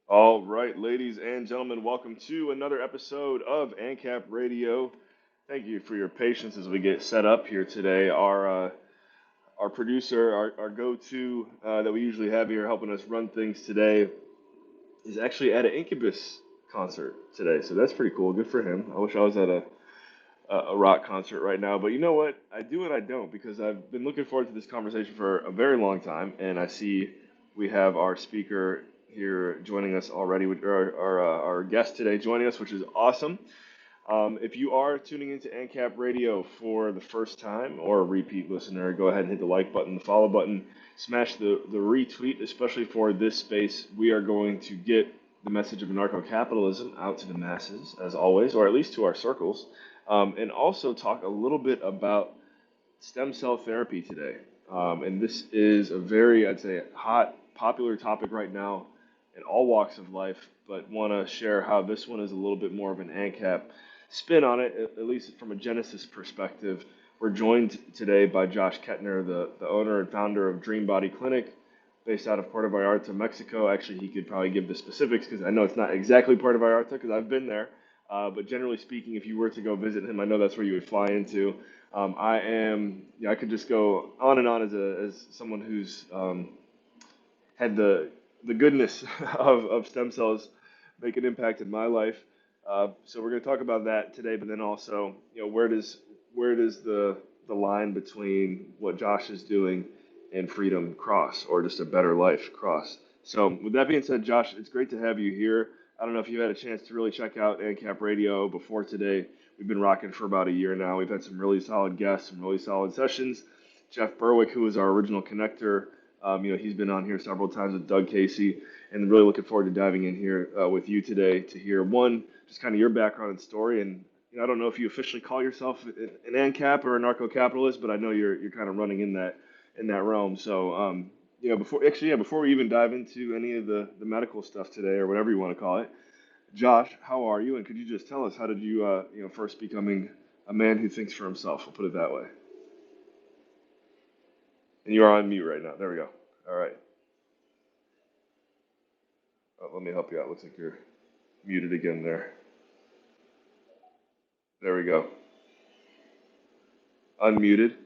All right, ladies and gentlemen, welcome to another episode of ANCAP Radio. Thank you for your patience as we get set up here today. Our producer, our go-to that we usually have here helping us run things today, is actually at an Incubus concert today, so that's pretty cool. Good for him. I wish I was at a rock concert right now, but you know what? I do and I don't because I've been looking forward to this conversation for a very long time, and I see we have our speaker here joining us already, our guest today joining us, which is awesome. If you are tuning into ANCAP Radio for the first time or a repeat listener, go ahead and hit the like button, the follow button, smash the retweet, especially for this space. We are going to get the message of anarcho capitalism out to the masses, as always, or at least to our circles, and also talk a little bit about stem cell therapy today. And this is a very, I'd say, hot, popular topic right now in all walks of life, but want to share how this one is a little bit more of an ANCAP spin on it, at least from a Genesis perspective. We're joined today by Josh Ketner, the owner and founder of Dream Body Clinic, based out of Puerto Vallarta, Mexico. Actually, he could probably give the specifics because I know it's not exactly Puerto Vallarta because I've been there. But generally speaking, if you were to go visit him, I know that's where you would fly into. I could just go on and on as someone who's had the goodness of stem cells make an impact in my life. So we're going to talk about that today, but then also, where does the line between what Josh is doing and freedom cross, or just a better life cross? So with that being said, Josh, it's great to have you here. I don't know if you had a chance to really check out ANCAP Radio before today. We've been rocking for about a year now. We've had some really solid guests, some really solid sessions. Jeff Berwick, who is our original connector, he's been on here several times with Doug Casey, and really looking forward to diving in here with you today to hear one, just kind of your background and story. And I don't know if you officially call yourself an ANCAP or a narco-capitalist, but I know you're kind of running in that realm. So, before we even dive into any of the medical stuff today or whatever you want to call it, Josh, how are you? And could you just tell us how did you first becoming a man who thinks for himself? We'll put it that way. And you are on mute right now. There we go. All right. Oh, let me help you out. Looks like you're muted again there. There we go. Unmuted.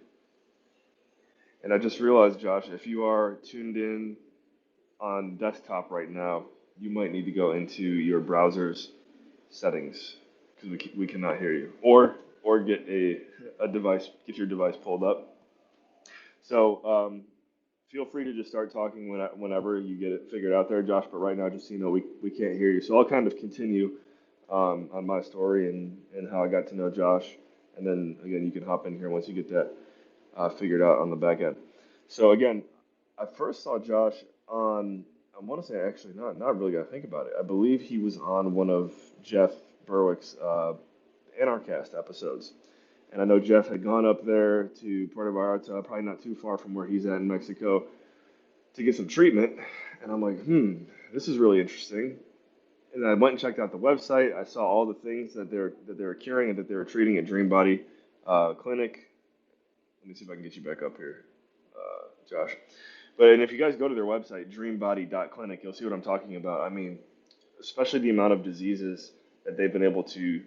And I just realized, Josh, if you are tuned in on desktop right now, you might need to go into your browser's settings because we cannot hear you. Or get a device, get your device pulled up. So feel free to just start talking whenever you get it figured out there, Josh. But right now, just so you know, we can't hear you. So I'll kind of continue on my story and how I got to know Josh. And then again, you can hop in here once you get that figured out on the back end. So again, I first saw Josh on, I want to say actually not really got to think about it. I believe he was on one of Jeff Berwick's Anarchast episodes. And I know Jeff had gone up there to Puerto Vallarta, probably not too far from where he's at in Mexico, to get some treatment. And I'm like, this is really interesting. And I went and checked out the website. I saw all the things that they were curing and that they were treating at Dream Body Clinic. Let me see if I can get you back up here, Josh. But and if you guys go to their website, dreambody.clinic, you'll see what I'm talking about. I mean, especially the amount of diseases that they've been able to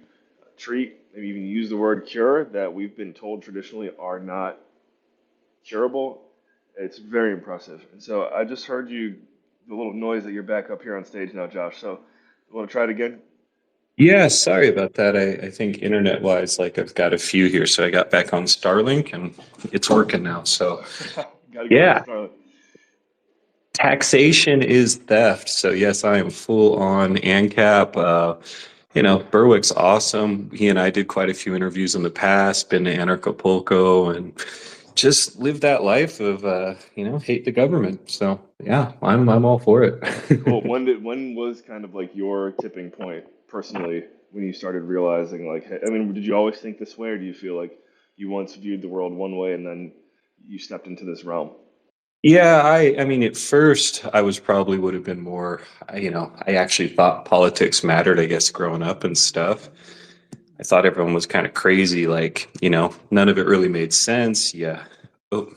treat, maybe even use the word cure, that we've been told traditionally are not curable. It's very impressive. And so I just heard the little noise that you're back up here on stage now, Josh. So you want to try it again? Yeah, sorry about that. I think internet wise, like I've got a few here. So I got back on Starlink and it's working now. So Got to get on yeah, Starlet. taxation is theft. So yes, I am full on ANCAP. Berwick's awesome. He and I did quite a few interviews in the past, been to Anarchapulco and just live that life of hate the government. So yeah, I'm all for Cool. it. When was kind of like your tipping point personally when you started realizing like, hey, I mean, did you always think this way, or do you feel like you once viewed the world one way and then you stepped into this realm? Yeah, I mean, at first, I was probably would have been more, I actually thought politics mattered, I guess, growing up and stuff. I thought everyone was kind of crazy, like, none of it really made sense. Yeah. Oh.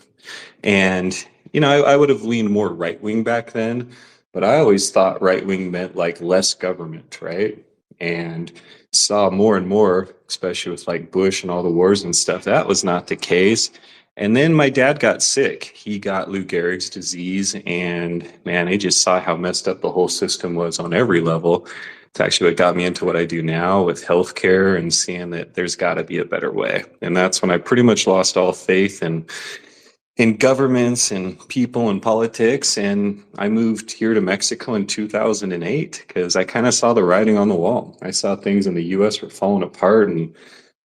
And, I would have leaned more right wing back then. But I always thought right wing meant like less government, right? And saw more and more, especially with like Bush and all the wars and stuff, that was not the case. And then my dad got sick. He got Lou Gehrig's disease, and man, I just saw how messed up the whole system was on every level. It's actually what got me into what I do now with healthcare and seeing that there's got to be a better way. And that's when I pretty much lost all faith in governments and people and politics. And I moved here to Mexico in 2008 because I kind of saw the writing on the wall. I saw things in the US were falling apart, and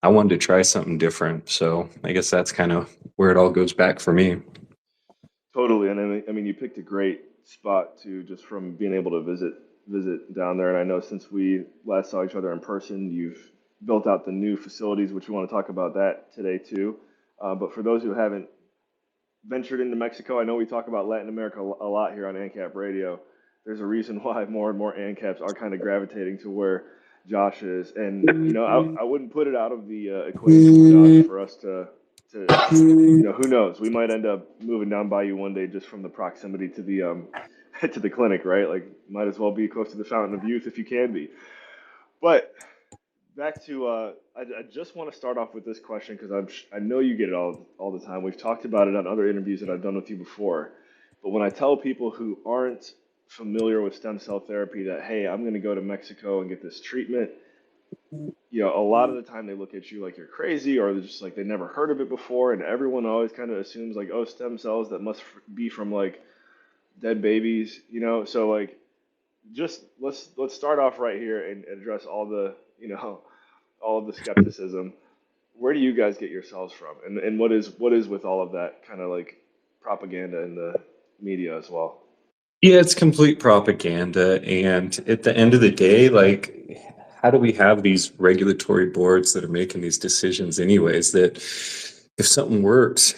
I wanted to try something different. So I guess that's kind of where it all goes back for me. Totally, and I mean, you picked a great spot too, just from being able to visit down there. And I know since we last saw each other in person, you've built out the new facilities, which we want to talk about that today too. But for those who haven't ventured into Mexico, I know we talk about Latin America a lot here on ANCAP Radio. There's a reason why more and more ANCAPs are kind of gravitating to where Josh is, and I wouldn't put it out of the equation, Josh, for us to who knows? We might end up moving down by you one day just from the proximity to the to the clinic, right? Like, might as well be close to the fountain of youth if you can be. But back to I just want to start off with this question because I know you get it all the time. We've talked about it on other interviews that I've done with you before. But when I tell people who aren't familiar with stem cell therapy that, hey, I'm going to go to Mexico and get this treatment, a lot of the time they look at you like you're crazy, or they're just like they never heard of it before, and everyone always kind of assumes like, oh, stem cells that must be from like dead babies. So like, just let's start off right here and address all of the skepticism. Where do you guys get your cells from, and what is with all of that kind of like propaganda in the media as well? Yeah, it's complete propaganda. And at the end of the day, like, how do we have these regulatory boards that are making these decisions, anyways? That if something works,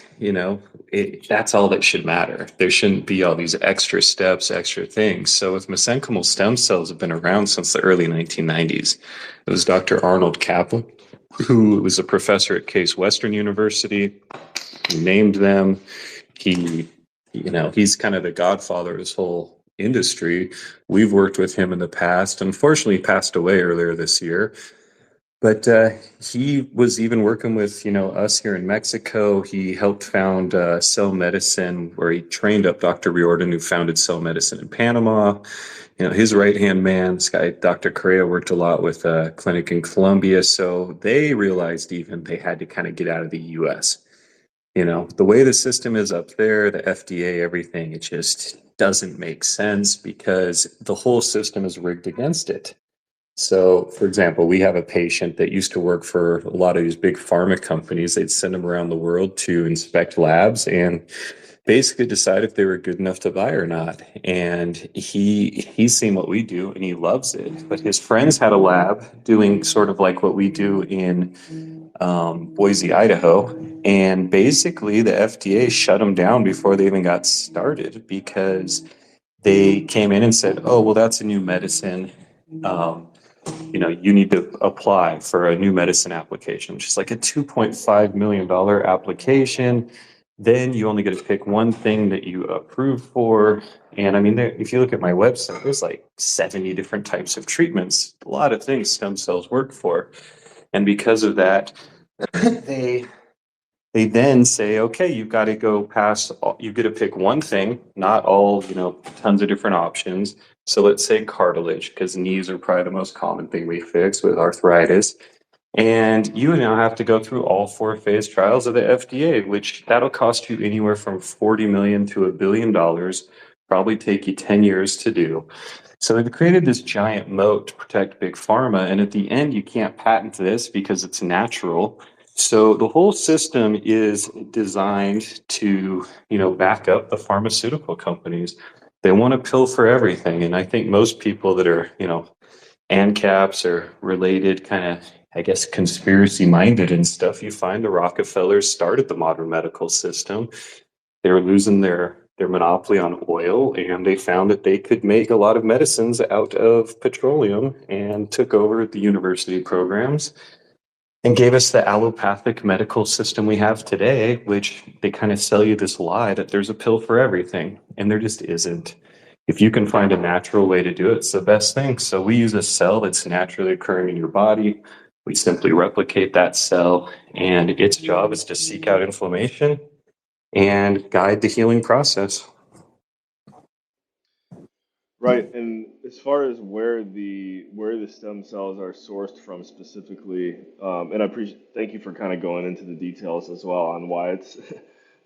that's all that should matter. There shouldn't be all these extra steps, extra things. So, with mesenchymal stem cells, have been around since the early 1990s. It was Dr. Arnold Kaplan, who was a professor at Case Western University. He named them. He he's kind of the godfather of this whole industry. We've worked with him in the past. Unfortunately, he passed away earlier this year. But he was even working with, us here in Mexico. He helped found cell medicine, where he trained up Dr. Riordan, who founded cell medicine in Panama. His right-hand man, this guy, Dr. Correa, worked a lot with a clinic in Colombia. So they realized even they had to kind of get out of the U.S. The way the system is up there, the FDA, everything, it just doesn't make sense because the whole system is rigged against it. So, for example, we have a patient that used to work for a lot of these big pharma companies. They'd send him around the world to inspect labs and basically decide if they were good enough to buy or not. And he's seen what we do and he loves it. But his friends had a lab doing sort of like what we do in Boise, Idaho. And basically, the FDA shut them down before they even got started because they came in and said, "Oh, well, that's a new medicine. Um, you need to apply for a new medicine application." Just like a $2.5 million application. Then you only get to pick one thing that you approve for. And I mean, if you look at my website, there's like 70 different types of treatments, a lot of things stem cells work for. And because of that, they they then say, okay, you've got to go past, you get to pick one thing, not all, tons of different options. So let's say cartilage, because knees are probably the most common thing we fix with arthritis. And you now have to go through all 4 phase trials of the FDA, which that'll cost you anywhere from 40 million to $1 billion, probably take you 10 years to do. So they've created this giant moat to protect big pharma. And at the end, you can't patent this because it's natural. So the whole system is designed to, back up the pharmaceutical companies. They want a pill for everything. And I think most people that are, ANCAPs or related kind of, I guess, conspiracy minded and stuff, you find the Rockefellers started the modern medical system. They were losing their monopoly on oil, and they found that they could make a lot of medicines out of petroleum and took over the university programs and gave us the allopathic medical system we have today, which they kind of sell you this lie that there's a pill for everything, and there just isn't. If you can find a natural way to do it, it's the best thing. So we use a cell that's naturally occurring in your body. We simply replicate that cell, and its job is to seek out inflammation and guide the healing process. Right, and as far as where the stem cells are sourced from specifically, and I appreciate thank you for kind of going into the details as well on why it's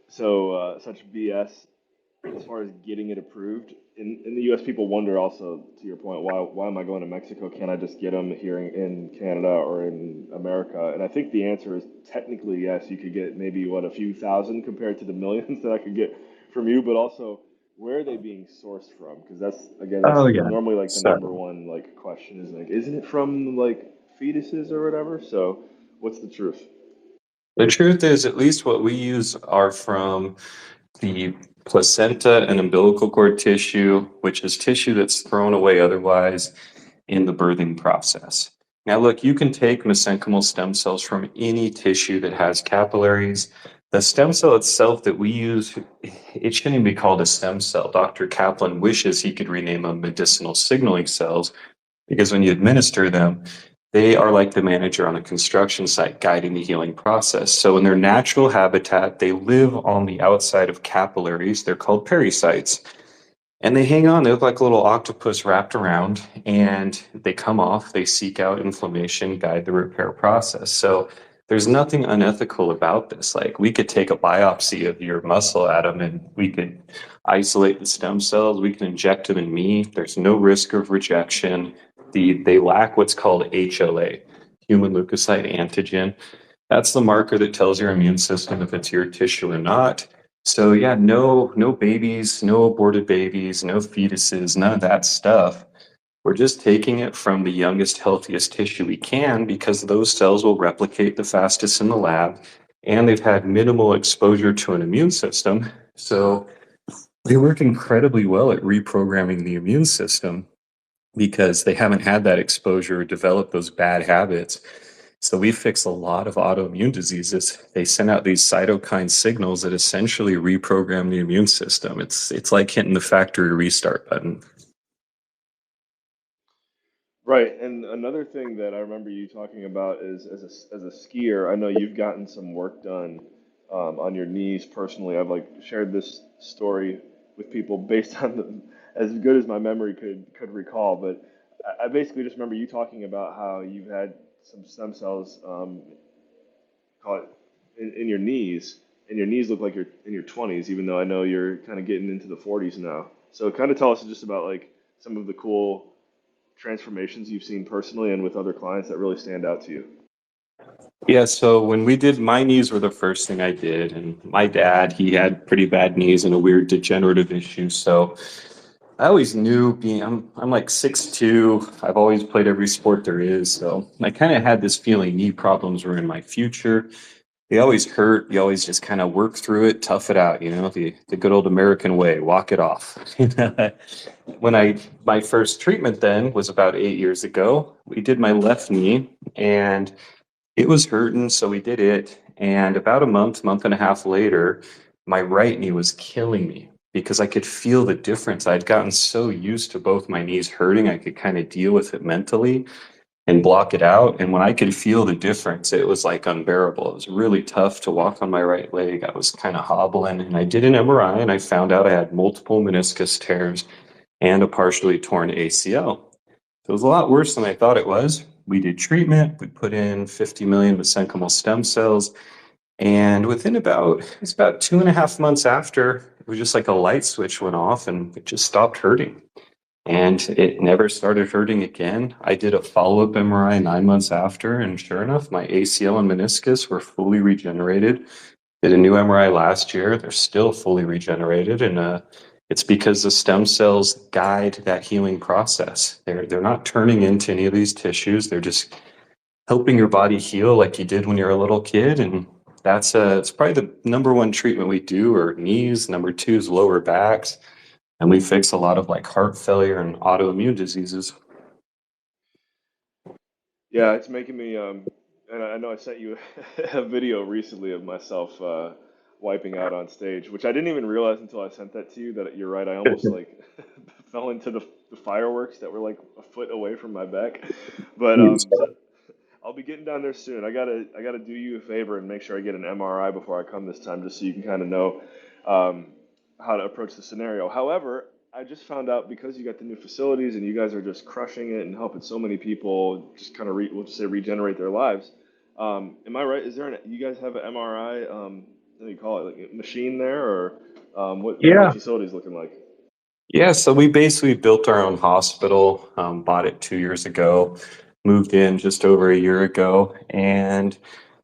so such BS as far as getting it approved. In the U.S., people wonder also, to your point, why am I going to Mexico? Can't I just get them here in Canada or in America? And I think the answer is technically yes. You could get maybe what a few thousand compared to the millions that I could get from you, but also where are they being sourced from? Because that's Oh yeah. normally like the number So one like question is like, isn't it from like fetuses or whatever? So what's the truth? the truth is, at least what we use are from the placenta and umbilical cord tissue, which is tissue that's thrown away otherwise in the birthing process. Now, look, you can take mesenchymal stem cells from any tissue that has capillaries. The stem cell itself that we use, it shouldn't even be called a stem cell. Dr. Kaplan wishes he could rename them medicinal signaling cells because when you administer them, they are like the manager on a construction site guiding the healing process. So in their natural habitat, they live on the outside of capillaries. They're called pericytes. And they hang on, they look like a little octopus wrapped around, and they come off, they seek out inflammation, guide the repair process. So there's nothing unethical about this. Like we could take a biopsy of your muscle, Adam, and we could isolate the stem cells, we can inject them in me. There's no risk of rejection. They lack what's called HLA, human leukocyte antigen. That's the marker that tells your immune system if it's your tissue or not. So yeah, no babies, no aborted babies, no fetuses, none of that stuff. We're just taking it from the youngest, healthiest tissue we can because those cells will replicate the fastest in the lab and they've had minimal exposure to an immune system. So they work incredibly well at reprogramming the immune system because they haven't had that exposure or developed those bad habits. So we fix a lot of autoimmune diseases. They send out these cytokine signals that essentially reprogram the immune system. It's like hitting the factory restart button. Right, and another thing that I remember you talking about is as a skier, I know you've gotten some work done on your knees personally. I've like shared this story with people based on as good as my memory could recall, but I basically just remember you talking about how you've had some stem cells call it in your knees, and your knees look like you're in your 20s, even though I know you're kind of getting into the 40s now. So kind of tell us just about like some of the cool transformations you've seen personally and with other clients that really stand out to you? Yeah, so when we did my knees were the first thing I did, and my dad, he had pretty bad knees and a weird degenerative issue. So I always knew being I'm like 6'2". I've always played every sport there is. So I kind of had this feeling knee problems were in my future. They always hurt. You always just kind of work through it, tough it out, the good old American way, walk it off. When my first treatment then was about 8 years ago, we did my left knee and it was hurting, so we did it. And about a month and a half later, my right knee was killing me because I could feel the difference. I'd gotten so used to both my knees hurting, I could kind of deal with it mentally and block it out. And when I could feel the difference, it was like unbearable. It was really tough to walk on my right leg. I was kind of hobbling. And I did an MRI and I found out I had multiple meniscus tears and a partially torn ACL. So it was a lot worse than I thought it was. We did treatment. We put in 50 million mesenchymal stem cells. And it's about 2.5 months after, it was just like a light switch went off and it just stopped hurting. And it never started hurting again. I did a follow-up MRI 9 months after, and sure enough, my ACL and meniscus were fully regenerated. Did a new MRI last year. They're still fully regenerated, and it's because the stem cells guide that healing process. They're not turning into any of these tissues. They're just helping your body heal like you did when you're a little kid, and it's probably the number one treatment we do, or knees. Number two is lower backs, and we fix a lot of like heart failure and autoimmune diseases. Yeah, it's making me and I know I sent you a video recently of myself wiping out on stage, which I didn't even realize until I sent that to you that you're right. I almost like fell into the fireworks that were like a foot away from my back. But Jeez. so I'll be getting down there soon. I gotta do you a favor and make sure I get an MRI before I come this time, just so you can kind of know um, how to approach the scenario. However, I just found out because you got the new facilities and you guys are just crushing it and helping so many people just kind of we'll just say regenerate their lives. Am I right? Is there you guys have an MRI? What do you call it? Like a machine there, or what are the Yeah. facilities looking like? Yeah, so we basically built our own hospital, bought it 2 years ago, moved in just over a year ago, and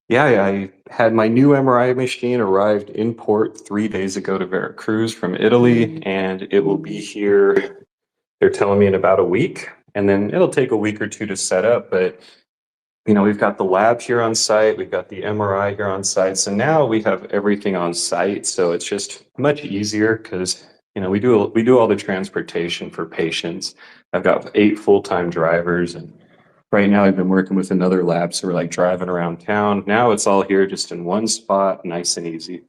yeah, I had my new MRI machine arrived in port 3 days ago to Veracruz from Italy, and it will be here, they're telling me, in about a week, and then it'll take a week or two to set up, but we've got the lab here on site, we've got the MRI here on site. So now we have everything on site. So it's just much easier because we do all the transportation for patients. I've got 8 full-time drivers, and right now I've been working with another lab, so we're like driving around town. Now it's all here just in one spot, nice and easy.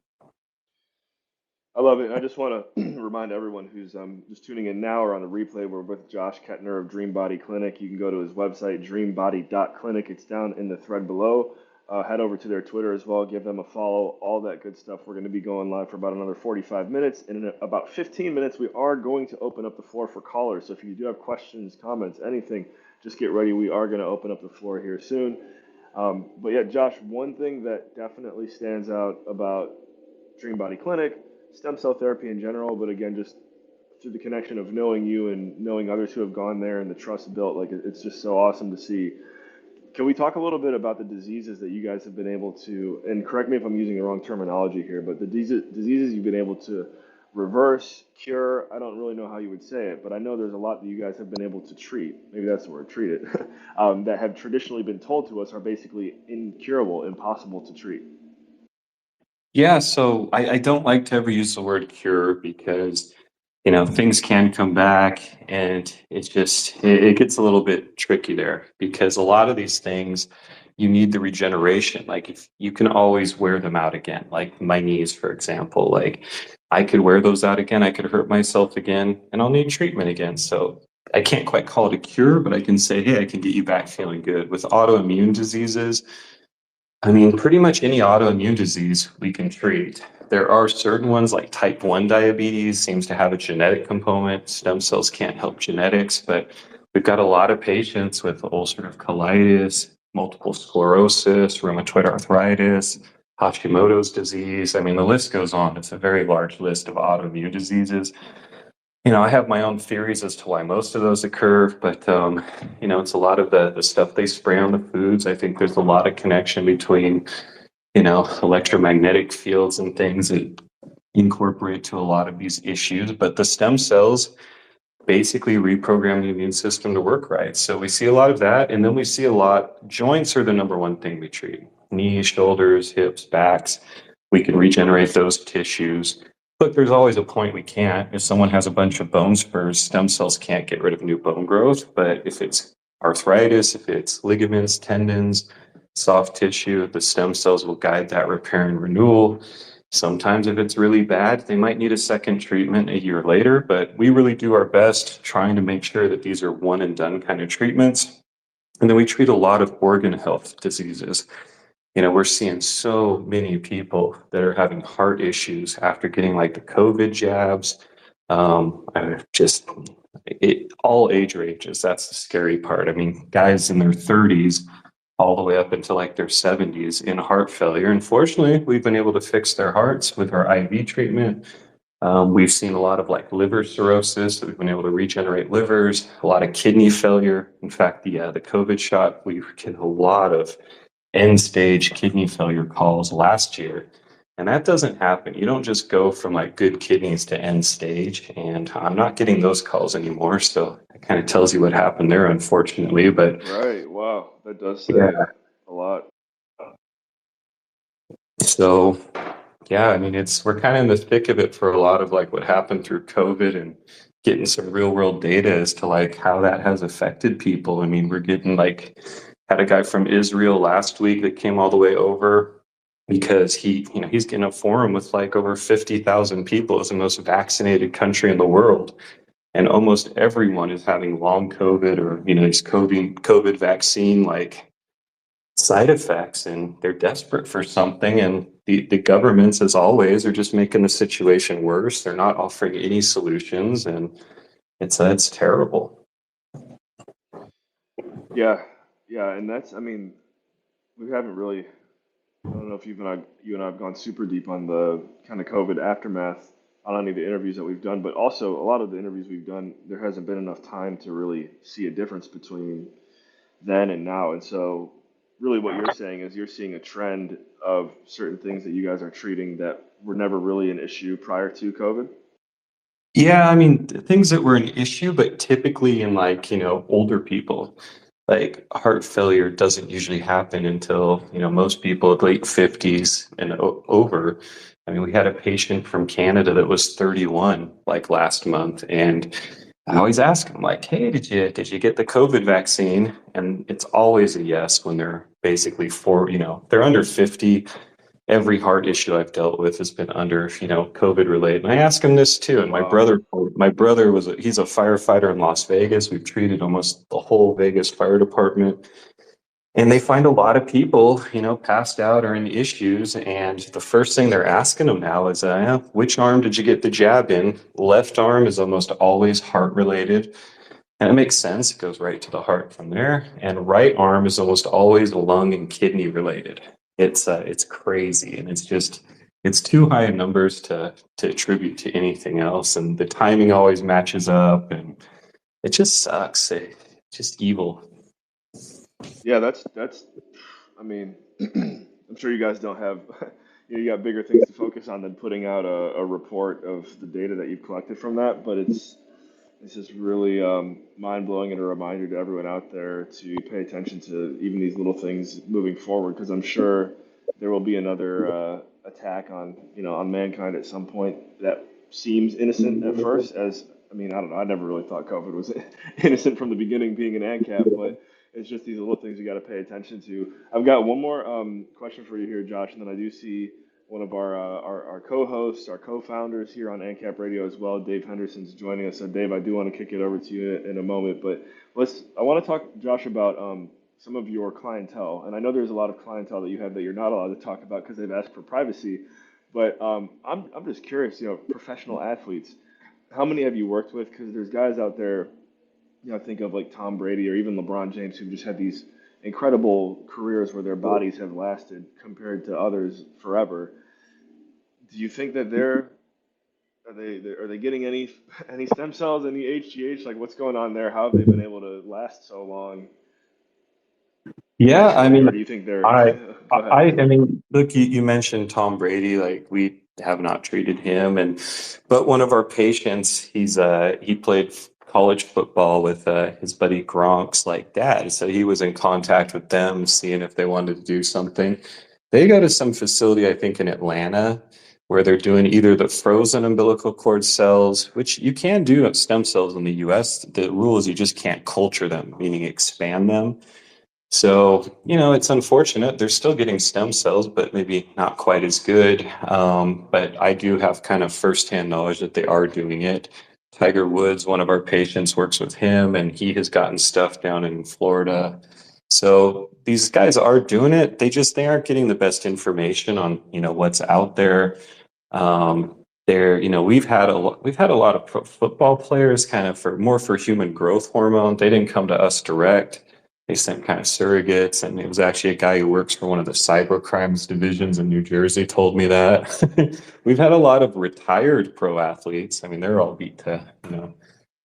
I love it. I just want to remind everyone who's just tuning in now or on the replay, we're with Josh Ketner of Dream Body Clinic. You can go to his website, dreambody.clinic. It's down in the thread below. Head over to their Twitter as well. Give them a follow. All that good stuff. We're going to be going live for about another 45 minutes. And in about 15 minutes, we are going to open up the floor for callers. So if you do have questions, comments, anything, just get ready. We are going to open up the floor here soon. But yeah, Josh, one thing that definitely stands out about Dream Body Clinic, stem cell therapy in general, but again, just through the connection of knowing you and knowing others who have gone there and the trust built, like it's just so awesome to see. Can we talk a little bit about the diseases that you guys have been able to, and correct me if I'm using the wrong terminology here, but the diseases you've been able to reverse, cure, I don't really know how you would say it, but I know there's a lot that you guys have been able to treat, maybe that's the word, treat it, that have traditionally been told to us are basically incurable, impossible to treat. Yeah, so I don't like to ever use the word cure because, things can come back, and it gets a little bit tricky there because a lot of these things you need the regeneration. Like, if you can always wear them out again, like my knees, for example, like I could wear those out again, I could hurt myself again, and I'll need treatment again. So I can't quite call it a cure, but I can say, hey, I can get you back feeling good. With autoimmune diseases, I mean, pretty much any autoimmune disease we can treat. There are certain ones like type 1 diabetes seems to have a genetic component. Stem cells can't help genetics, but we've got a lot of patients with ulcerative colitis, multiple sclerosis, rheumatoid arthritis, Hashimoto's disease. I mean, the list goes on. It's a very large list of autoimmune diseases. I have my own theories as to why most of those occur, but it's a lot of the stuff they spray on the foods. I think there's a lot of connection between, electromagnetic fields and things that incorporate to a lot of these issues. But the stem cells basically reprogram the immune system to work right. So we see a lot of that, and then we see a lot. Joints are the number one thing we treat: knees, shoulders, hips, backs. We can regenerate those tissues. Look, there's always a point we can't. If someone has a bunch of bone spurs, stem cells can't get rid of new bone growth. But if it's arthritis, if it's ligaments, tendons, soft tissue, the stem cells will guide that repair and renewal. Sometimes, if it's really bad, they might need a second treatment a year later, but we really do our best trying to make sure that these are one and done kind of treatments. And then we treat a lot of organ health diseases. We're seeing so many people that are having heart issues after getting like the COVID jabs. Just all age ranges. That's the scary part. I mean, guys in their 30s all the way up into like their 70s in heart failure. Unfortunately, we've been able to fix their hearts with our IV treatment. We've seen a lot of like liver cirrhosis, that we've been able to regenerate livers, a lot of kidney failure. In fact, the COVID shot, we get a lot of end stage kidney failure calls last year. And that doesn't happen. You don't just go from like good kidneys to end stage. And I'm not getting those calls anymore. So it kind of tells you what happened there, unfortunately. But Right. Wow. That does say yeah, a lot. so yeah, I mean, we're kind of in the thick of it for a lot of like what happened through COVID, and getting some real world data as to like how that has affected people. I mean, we're getting like, had a guy from Israel last week that came all the way over because he's getting a forum with like over 50,000 people. It's the most vaccinated country in the world. and almost everyone is having long COVID or these COVID vaccine like side effects, and they're desperate for something. And the governments, as always, are just making the situation worse. They're not offering any solutions, and it's terrible. Yeah, yeah, and that's, I mean, we haven't really, I don't know if you and I have gone super deep on the kind of COVID aftermath on any of the interviews that we've done, but also a lot of the interviews we've done, there hasn't been enough time to really see a difference between then and now. And so, really, what you're saying is you're seeing a trend of certain things that you guys are treating that were never really an issue prior to COVID. Yeah, I mean, things that were an issue, but typically in like, older people, like heart failure doesn't usually happen until, most people at late 50s and over. I mean, we had a patient from Canada that was 31 like last month, and I always ask them like, "Hey, did you get the COVID vaccine?" And it's always a yes when they're basically they're under 50. Every heart issue I've dealt with has been under, COVID related. And I ask him this too. And Wow. my brother he's a firefighter in Las Vegas. We've treated almost the whole Vegas fire department. And they find a lot of people, passed out or in issues. And the first thing they're asking them now is, which arm did you get the jab in? Left arm is almost always heart related. And it makes sense. It goes right to the heart from there. And right arm is almost always lung and kidney related. It's crazy, and it's too high in numbers to attribute to anything else. And the timing always matches up, and it just sucks. It's just evil. Yeah, that's. I mean, I'm sure you guys don't have. You got bigger things to focus on than putting out a report of the data that you've collected from that. But it's just really mind blowing and a reminder to everyone out there to pay attention to even these little things moving forward, because I'm sure there will be another attack on on mankind at some point that seems innocent at first. As I mean, I don't know. I never really thought COVID was innocent from the beginning, being an ANCAP, but it's just these little things you got to pay attention to. I've got one more question for you here, Josh, and then I do see one of our co-hosts, our co-founders here on ANCAP Radio as well. Dave Henderson's joining us. So, Dave, I do want to kick it over to you in a moment, but I want to talk, Josh, about some of your clientele. And I know there's a lot of clientele that you have that you're not allowed to talk about because they've asked for privacy. But I'm just curious, professional athletes, how many have you worked with? Because there's guys out there, think of like Tom Brady or even LeBron James who've just had these incredible careers where their bodies have lasted compared to others forever. Do you think that are they getting any stem cells, any HGH? Like what's going on there? How have they been able to last so long Yeah, I naturally? mean, Or do you think they're I, go ahead. I mean, look, you mentioned Tom Brady. Like we have not treated him, but one of our patients, he played college football with his buddy Gronk's like dad, so he was in contact with them, seeing if they wanted to do something. They go to some facility, I think, in Atlanta, where they're doing either the frozen umbilical cord cells, which you can do stem cells in the U.S. The rule is you just can't culture them, meaning expand them. So, it's unfortunate. They're still getting stem cells, but maybe not quite as good. But I do have kind of firsthand knowledge that they are doing it. Tiger Woods, one of our patients, works with him, and he has gotten stuff down in Florida. So these guys are doing it. They aren't getting the best information on, what's out there. We've had a lot of pro football players kind of for human growth hormone. They didn't come to us direct. They sent kind of surrogates, and it was actually a guy who works for one of the cyber crimes divisions in New Jersey told me that. We've had a lot of retired pro athletes. I mean, they're all beat to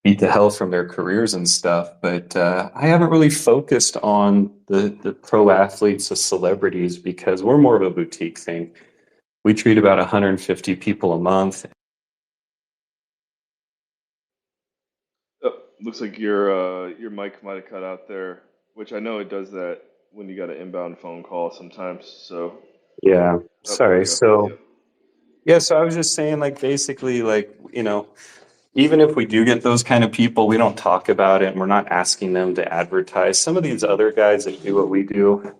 hell from their careers and stuff. But I haven't really focused on the pro athletes, the celebrities, because we're more of a boutique thing. We treat about 150 people a month. Oh, looks like your mic might have cut out there, which I know it does that when you got an inbound phone call sometimes. So, Yeah, oh, there we sorry. go. So Yep. yeah, so I was just saying, like, basically, like, even if we do get those kind of people, we don't talk about it, and we're not asking them to advertise. Some of these other guys that do what we do,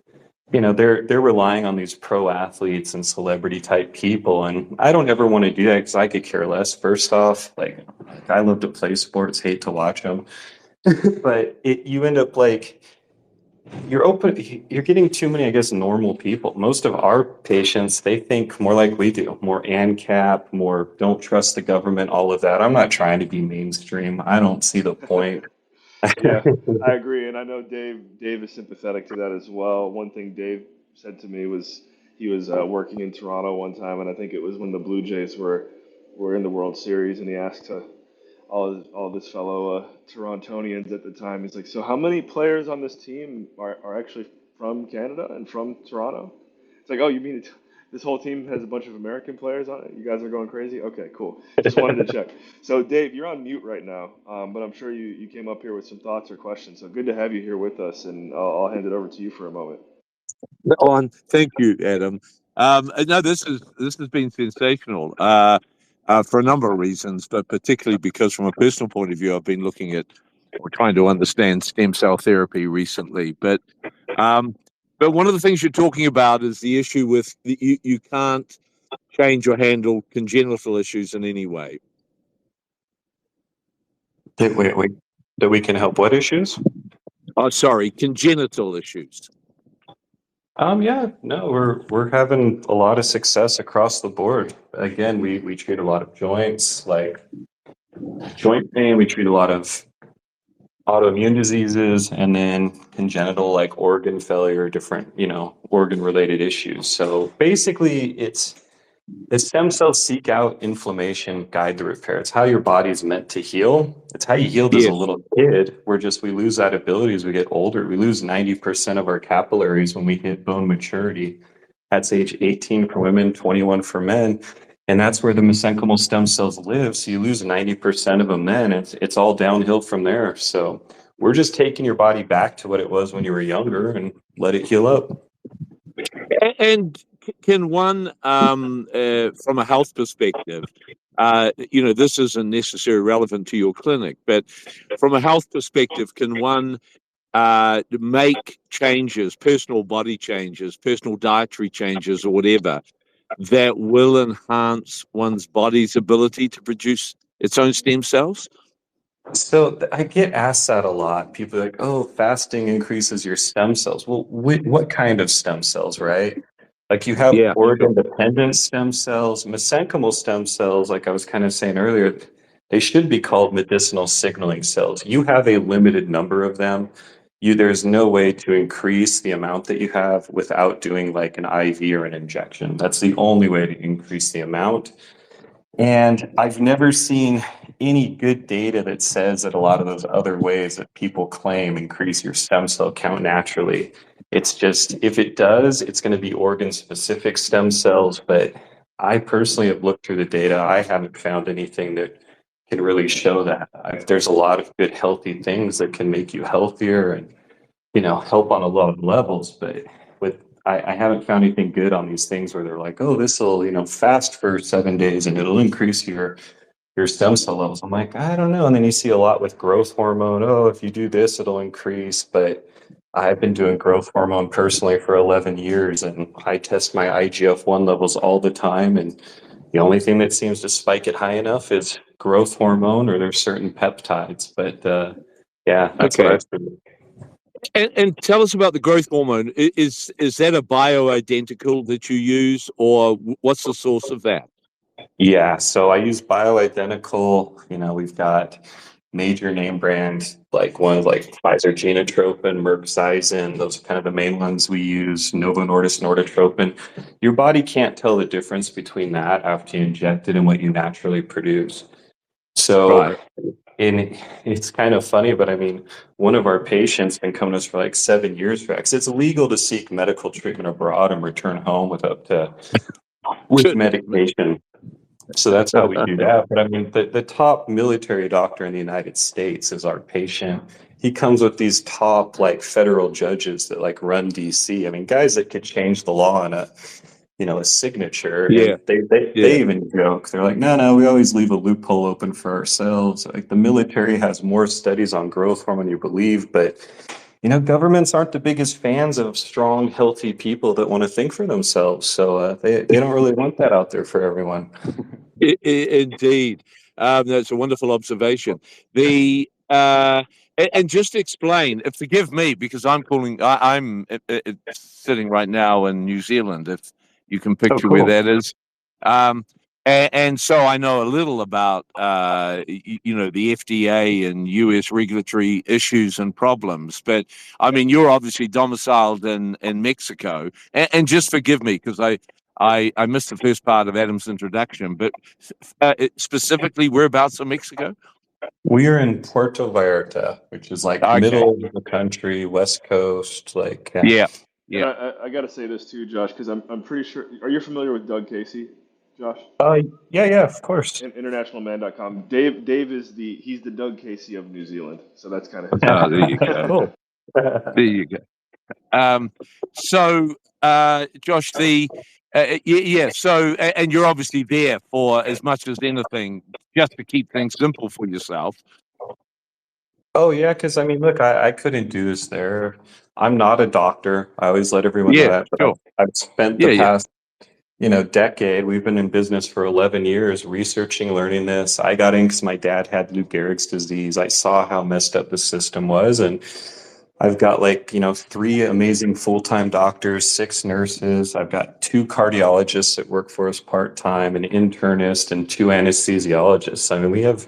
they're relying on these pro athletes and celebrity type people, and I don't ever want to do that because I could care less. First off, like I love to play sports, hate to watch them, but you end up like you're getting too many, I guess, normal people. Most of our patients, they think more like we do, more ANCAP, more don't trust the government, all of that. I'm not trying to be mainstream. I don't see the point. Yeah, I agree, and I know Dave is sympathetic to that as well. One thing Dave said to me was he was working in Toronto one time, and I think it was when the Blue Jays were in the World Series, and he asked all of his fellow Torontonians at the time. He's like, "So how many players on this team are actually from Canada and from Toronto?" It's like, "Oh, you mean this whole team has a bunch of American players on it? You guys are going crazy? Okay, cool. Just wanted to check." So, Dave, you're on mute right now, but I'm sure you came up here with some thoughts or questions. So good to have you here with us, and I'll hand it over to you for a moment. On, thank you, Adam. No, this has been sensational for a number of reasons, but particularly because, from a personal point of view, I've been looking at or trying to understand stem cell therapy recently. Um, but one of the things you're talking about is the issue with you can't change or handle congenital issues in any way. Wait, that we can help what issues? Oh, sorry, congenital issues. Yeah, no, we're having a lot of success across the board. Again, we treat a lot of joints, like joint pain. We treat a lot of autoimmune diseases, and then congenital, like organ failure, different, organ related issues. So basically, it's the stem cells seek out inflammation, guide the repair. It's how your body's meant to heal. It's how you healed as a Yes. little kid. We lose that ability as we get older. We lose 90% of our capillaries when we hit bone maturity. That's age 18 for women, 21 for men. And that's where the mesenchymal stem cells live. So you lose 90% of them then. It's all downhill from there. So we're just taking your body back to what it was when you were younger and let it heal up. And can one, from a health perspective, this isn't necessarily relevant to your clinic, but from a health perspective, can one make changes, personal body changes, personal dietary changes, or whatever, that will enhance one's body's ability to produce its own stem cells? So I get asked that a lot. People are like, "Oh, fasting increases your stem cells." Well, what kind of stem cells, right? Like you have Yeah, sure. organ-dependent stem cells, mesenchymal stem cells, like I was kind of saying earlier, they should be called medicinal signaling cells. You have a limited number of them. There's no way to increase the amount that you have without doing like an IV or an injection. That's the only way to increase the amount. And I've never seen any good data that says that a lot of those other ways that people claim increase your stem cell count naturally. It's just, if it does, it's going to be organ specific stem cells. But I personally have looked through the data. I haven't found anything that can really show that. There's a lot of good, healthy things that can make you healthier and, help on a lot of levels. But I haven't found anything good on these things where they're like, oh, this will, fast for 7 days and it'll increase your stem cell levels. I'm like, I don't know. And then you see a lot with growth hormone. Oh, if you do this, it'll increase. But I've been doing growth hormone personally for 11 years, and I test my IGF-1 levels all the time. And the only thing that seems to spike it high enough is growth hormone, or there's certain peptides. But yeah, that's what Okay. I've been. And tell us about the growth hormone. Is that a bioidentical that you use, or what's the source of that? Yeah, so I use bioidentical. We've got major name brands like ones like Pfizer Genotropin, Merck Xizen. Those are kind of the main ones we use. Novo Nordisk Norditropin. Your body can't tell the difference between that after you inject it and what you naturally produce. So, Right. it's kind of funny, but I mean, one of our patients been coming to us for like 7 years for that, 'cause it's illegal to seek medical treatment abroad and return home with medication. So that's how we do that. But I mean, the top military doctor in the United States is our patient. He comes with these top like federal judges that like run DC. I mean, guys that could change the law in a signature. Yeah, And they yeah. even joke. They're like, no, we always leave a loophole open for ourselves. Like the military has more studies on growth hormone than you believe, but Governments aren't the biggest fans of strong, healthy people that want to think for themselves. So they don't really want that out there for everyone. Indeed, that's a wonderful observation. The and just explain. Forgive me because I'm calling. I'm sitting right now in New Zealand. If you can Oh, picture where cool. that is, and so I know a little about the FDA and U.S. regulatory issues and problems. But I mean, you're obviously domiciled in Mexico, and just forgive me because I missed the first part of Adam's introduction, but specifically, whereabouts in Mexico? We are in Puerto Vallarta, which is like Okay. middle of the country, West Coast. Like, Yeah. And Yeah. I got to say this too, Josh, because I'm pretty sure. Are you familiar with Doug Casey, Josh? yeah, of course. Internationalman.com. Dave is he's the Doug Casey of New Zealand, so that's kind of his. Oh, there you go. Cool. There you go. So, Josh, yeah. So, and you're obviously there for as much as anything, just to keep things simple for yourself. Oh, yeah, because I mean, look, I couldn't do this there. I'm not a doctor. I always let everyone know Yeah. that, but Sure. I've spent the Yeah. Yeah. past decade. We've been in business for 11 years, researching, learning this. I got in because my dad had Lou Gehrig's disease. I saw how messed up the system was, and I've got three amazing full-time doctors, six nurses. I've got two cardiologists that work for us part-time, an internist, and two anesthesiologists. I mean, we have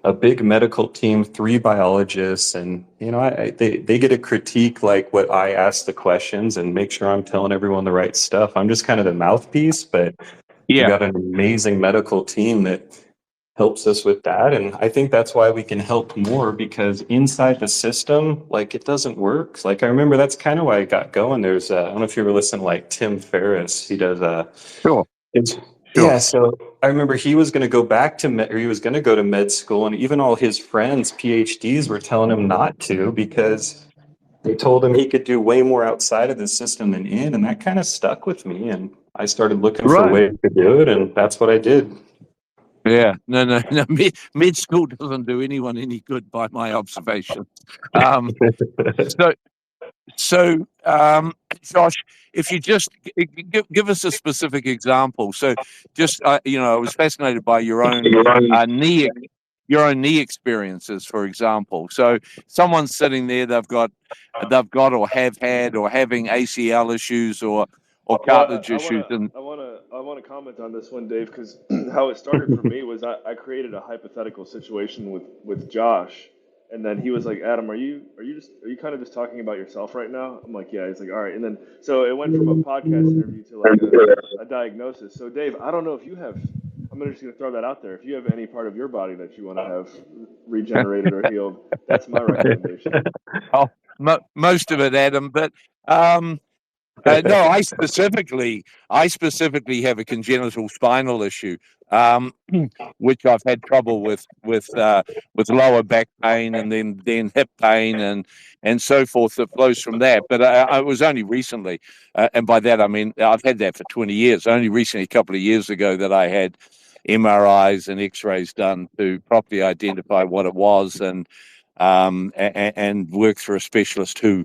a big medical team, three biologists, and they get to critique like what I ask the questions and make sure I'm telling everyone the right stuff. I'm just kind of the mouthpiece, but we've Yeah. got an amazing medical team that helps us with that. And I think that's why we can help more, because inside the system, like, it doesn't work. Like, I remember that's kind of why I got going. There's I don't know if you ever listen to like Tim Ferriss. He does Sure. it's Sure. yeah. So I remember he was going to go back to he was going to go to med school, and even all his friends, PhDs, were telling him not to because they told him he could do way more outside of the system than in, and that kind of stuck with me. And I started looking for Right. ways to do it, and that's what I did. Yeah, no. Med school doesn't do anyone any good, by my observation. Um, so, Josh, if you just give us a specific example. So, just I was fascinated by your own knee experiences, for example. So, someone's sitting there, they've got or have had or having ACL issues or Well, cartilage issues, and I wanna comment on this one, Dave, because how it started for me was I created a hypothetical situation with Josh, and then he was like, Adam, are you kind of just talking about yourself right now? I'm like, yeah. He's like, all right, and then so it went from a podcast interview to like a diagnosis. So, Dave, I don't know if you have. I'm just gonna throw that out there. If you have any part of your body that you want to have regenerated or healed, that's my recommendation. oh, most of it, Adam, but. No, I specifically have a congenital spinal issue, um, which I've had trouble with lower back pain and then hip pain and so forth that flows from that. But I was only recently, and by that I mean I've had that for 20 years. Only recently, a couple of years ago, that I had MRIs and X-rays done to properly identify what it was and worked for a specialist who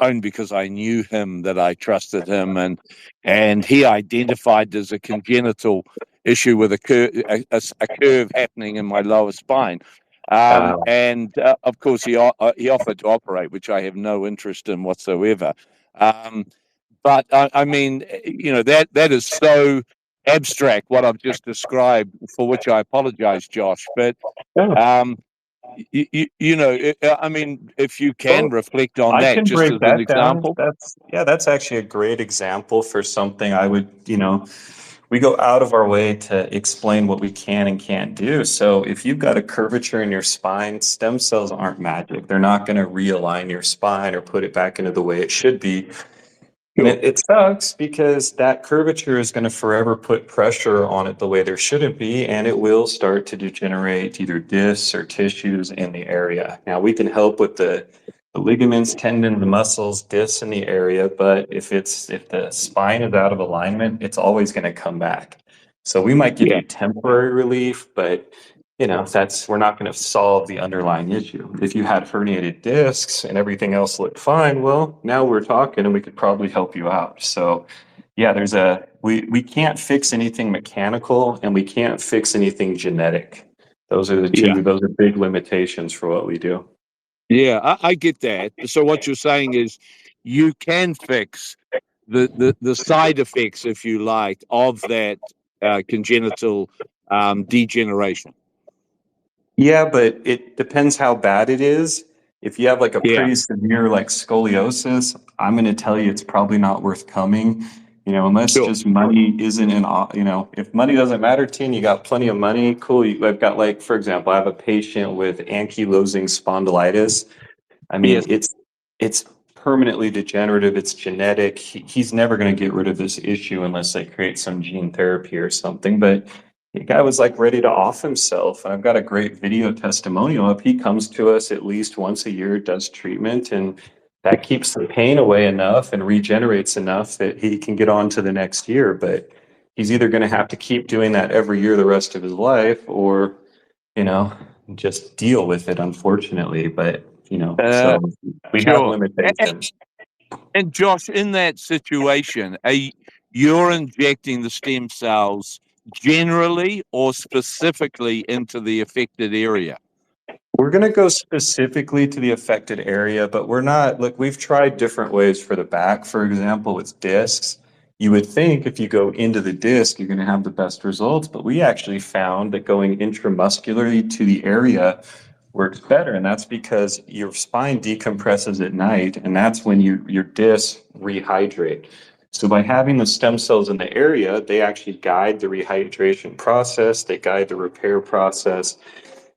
only because I knew him, that I trusted him, and he identified as a congenital issue with a curve happening in my lower spine. And of course, he offered to operate, which I have no interest in whatsoever. But I mean, that is so abstract what I've just described, for which I apologize, Josh. But Yeah. um, I mean, if you can Well, reflect on I that can just break as an that down. example. That's actually a great example for something I would, we go out of our way to explain what we can and can't do. So if you've got a curvature in your spine, stem cells aren't magic. They're not going to realign your spine or put it back into the way it should be. And Sure. it sucks because that curvature is going to forever put pressure on it the way there shouldn't be, and it will start to degenerate either discs or tissues in the area. Now, we can help with the ligaments, tendons, the muscles, discs in the area, but if the spine is out of alignment, it's always going to come back. So we might give Yeah. you temporary relief, but we're not going to solve the underlying issue. If you had herniated discs and everything else looked fine, well, now we're talking and we could probably help you out. So yeah, we can't fix anything mechanical and we can't fix anything genetic. Those are those are big limitations for what we do. Yeah, I get that. So what you're saying is you can fix the side effects, if you like, of that congenital degeneration. Yeah, but it depends how bad it is. If you have like a Yeah, pretty severe like scoliosis, I'm going to tell you it's probably not worth coming. Unless sure. just money isn't if money doesn't matter to you and you got plenty of money, cool. I've got like, for example, I have a patient with ankylosing spondylitis. I mean, Yes. it's permanently degenerative. It's genetic. He's never going to get rid of this issue unless they create some gene therapy or something. But the guy was like ready to off himself. And I've got a great video testimonial up. He comes to us at least once a year, does treatment, and that keeps the pain away enough and regenerates enough that he can get on to the next year. But he's either going to have to keep doing that every year the rest of his life, or you know, just deal with it, unfortunately. But, Uh, so we have sure. limitations. And Josh, in that situation, you're injecting the stem cells generally or specifically into the affected area? We're going to go specifically to the affected area, but we're not. Look, we've tried different ways for the back, for example, with discs. You would think if you go into the disc, you're going to have the best results, but we actually found that going intramuscularly to the area works better. And that's because your spine decompresses at night, and that's when your discs rehydrate. So by having the stem cells in the area, they actually guide the rehydration process, they guide the repair process.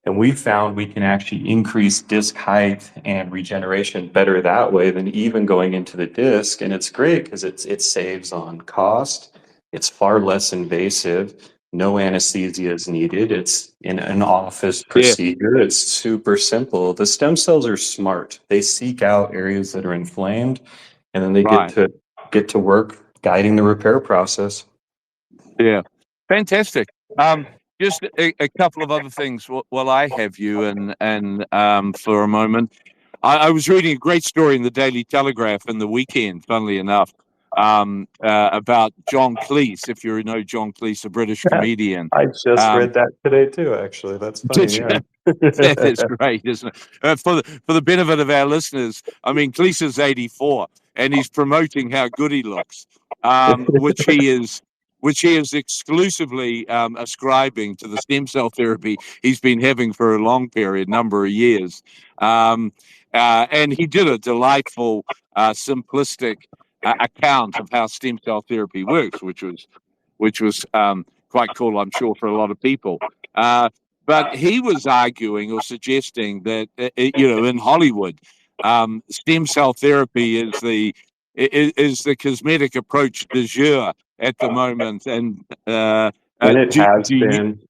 And we found we can actually increase disc height and regeneration better that way than even going into the disc. And it's great because it saves on cost. It's far less invasive. No anesthesia is needed. It's in an office Yeah, procedure. It's super simple. The stem cells are smart. They seek out areas that are inflamed, and then they right. get to work guiding the repair process. Yeah, fantastic. Just a couple of other things while I have you and for a moment. I was reading a great story in the Daily Telegraph in the weekend, funnily enough, about John Cleese. If you know John Cleese, a British comedian. I just Um, read that today too, actually. That's funny, did you? yeah. That is great, isn't it? For the benefit of our listeners, I mean, Cleese is 84, and he's promoting how good he looks, which he is exclusively ascribing to the stem cell therapy he's been having for a long number of years. And he did a delightful, simplistic account of how stem cell therapy works, which was quite cool, I'm sure, for a lot of people. But he was arguing or suggesting that in Hollywood, stem cell therapy is the cosmetic approach du jour at the moment. And And it has do you? been.